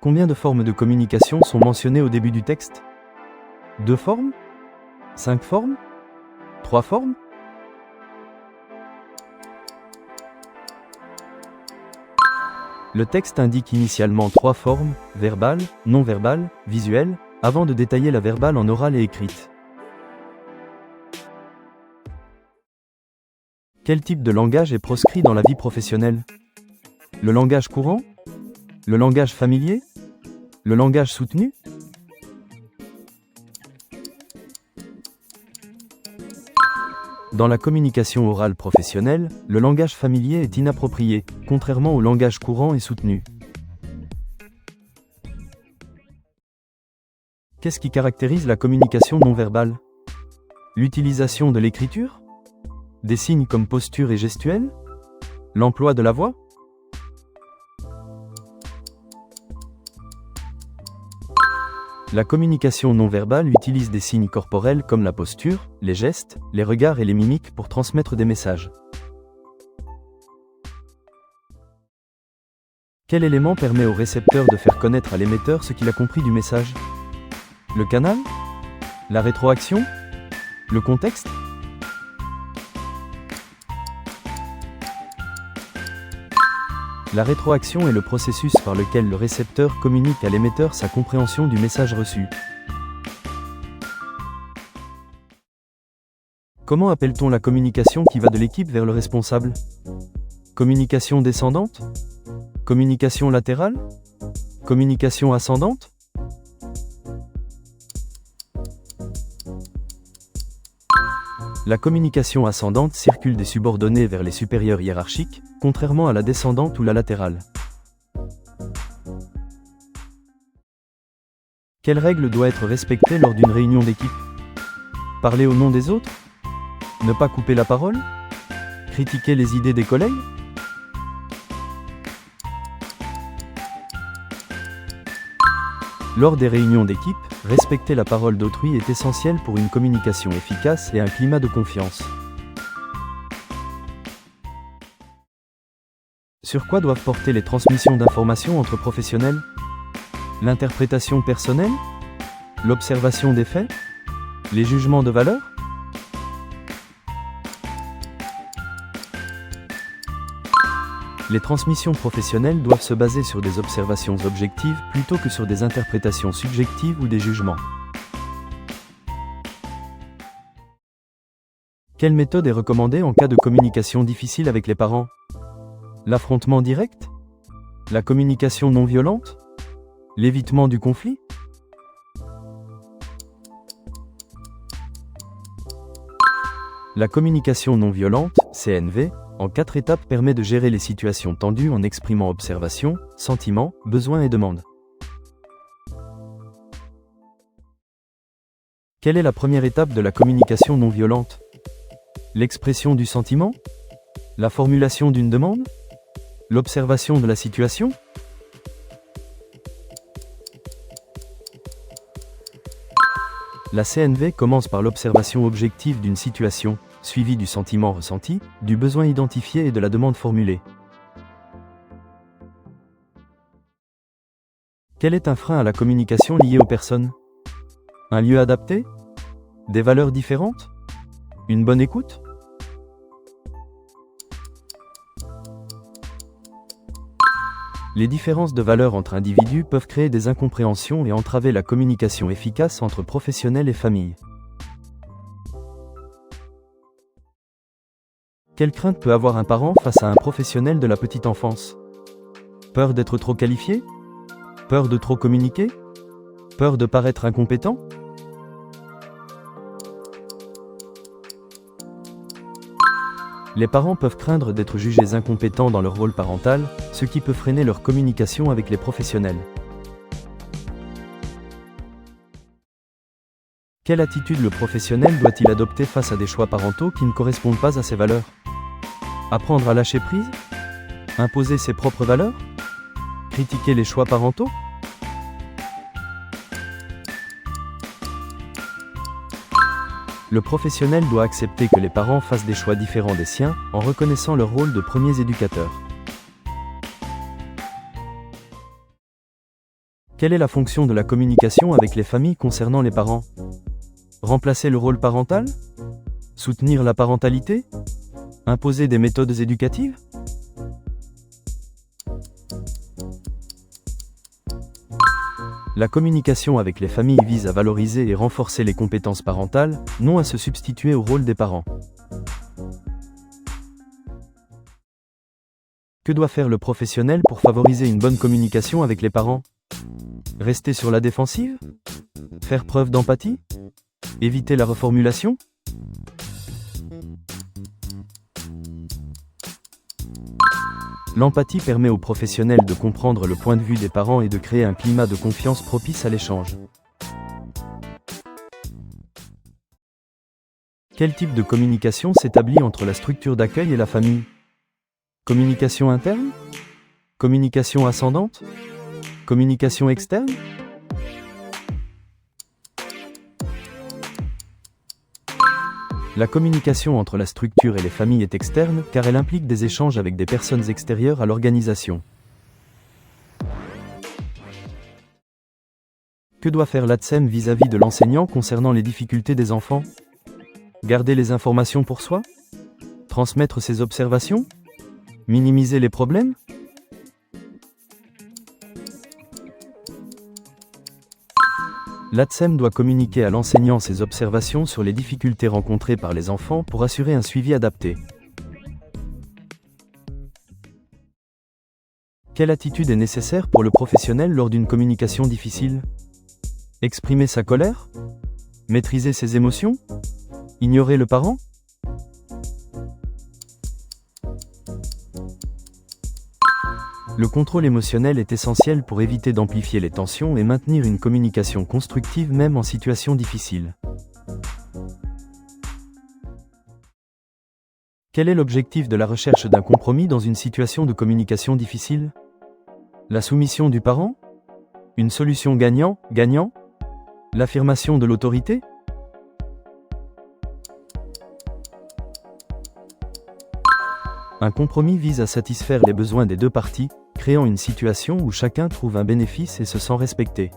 Combien de formes de communication sont mentionnées au début du texte? 2 formes? 5 formes? 3 formes? Le texte indique initialement 3 formes, verbale, non-verbale, visuelle, avant de détailler la verbale en orale et écrite. Quel type de langage est proscrit dans la vie professionnelle? Le langage courant? Le langage familier? Le langage soutenu? Dans la communication orale professionnelle, le langage familier est inapproprié, contrairement au langage courant et soutenu. Qu'est-ce qui caractérise la communication non verbale? L'utilisation de l'écriture? Des signes comme posture et gestuelle? L'emploi de la voix? La communication non verbale utilise des signes corporels comme la posture, les gestes, les regards et les mimiques pour transmettre des messages. Quel élément permet au récepteur de faire connaître à l'émetteur ce qu'il a compris du message? Le canal? La rétroaction? Le contexte? La rétroaction est le processus par lequel le récepteur communique à l'émetteur sa compréhension du message reçu. Comment appelle-t-on la communication qui va de l'équipe vers le responsable? Communication descendante? Communication latérale? Communication ascendante? La communication ascendante circule des subordonnés vers les supérieurs hiérarchiques, contrairement à la descendante ou la latérale. Quelle règle doit être respectée lors d'une réunion d'équipe? Parler au nom des autres? Ne pas couper la parole? Critiquer les idées des collègues? Lors des réunions d'équipe, respecter la parole d'autrui est essentiel pour une communication efficace et un climat de confiance. Sur quoi doivent porter les transmissions d'informations entre professionnels? L'interprétation personnelle? L'observation des faits? Les jugements de valeur? Les transmissions professionnelles doivent se baser sur des observations objectives plutôt que sur des interprétations subjectives ou des jugements. Quelle méthode est recommandée en cas de communication difficile avec les parents? L'affrontement direct? La communication non violente? L'évitement du conflit? La communication non violente, CNV, en 4 étapes permet de gérer les situations tendues en exprimant observations, sentiments, besoins et demandes. Quelle est la première étape de la communication non violente? L'expression du sentiment? La formulation d'une demande? L'observation de la situation? La CNV commence par l'observation objective d'une situation, suivie du sentiment ressenti, du besoin identifié et de la demande formulée. Quel est un frein à la communication lié aux personnes? Un lieu adapté? Des valeurs différentes? Une bonne écoute? Les différences de valeurs entre individus peuvent créer des incompréhensions et entraver la communication efficace entre professionnels et familles. Quelle crainte peut avoir un parent face à un professionnel de la petite enfance? Peur d'être trop qualifié? Peur de trop communiquer? Peur de paraître incompétent? Les parents peuvent craindre d'être jugés incompétents dans leur rôle parental, ce qui peut freiner leur communication avec les professionnels. Quelle attitude le professionnel doit-il adopter face à des choix parentaux qui ne correspondent pas à ses valeurs? Apprendre à lâcher prise? Imposer ses propres valeurs? Critiquer les choix parentaux? Le professionnel doit accepter que les parents fassent des choix différents des siens, en reconnaissant leur rôle de premiers éducateurs. Quelle est la fonction de la communication avec les familles concernant les parents? Remplacer le rôle parental? Soutenir la parentalité? Imposer des méthodes éducatives? La communication avec les familles vise à valoriser et renforcer les compétences parentales, non à se substituer au rôle des parents. Que doit faire le professionnel pour favoriser une bonne communication avec les parents? Rester sur la défensive? Faire preuve d'empathie? Éviter la reformulation? L'empathie permet aux professionnels de comprendre le point de vue des parents et de créer un climat de confiance propice à l'échange. Quel type de communication s'établit entre la structure d'accueil et la famille? Communication interne? Communication ascendante? Communication externe? La communication entre la structure et les familles est externe car elle implique des échanges avec des personnes extérieures à l'organisation. Que doit faire l'ATSEM vis-à-vis de l'enseignant concernant les difficultés des enfants? Garder les informations pour soi? Transmettre ses observations? Minimiser les problèmes? L'ATSEM doit communiquer à l'enseignant ses observations sur les difficultés rencontrées par les enfants pour assurer un suivi adapté. Quelle attitude est nécessaire pour le professionnel lors d'une communication difficile? Exprimer sa colère? Maîtriser ses émotions? Ignorer le parent? Le contrôle émotionnel est essentiel pour éviter d'amplifier les tensions et maintenir une communication constructive même en situation difficile. Quel est l'objectif de la recherche d'un compromis dans une situation de communication difficile? La soumission du parent? Une solution gagnant-gagnant? L'affirmation de l'autorité? Un compromis vise à satisfaire les besoins des deux parties, créant une situation où chacun trouve un bénéfice et se sent respecté.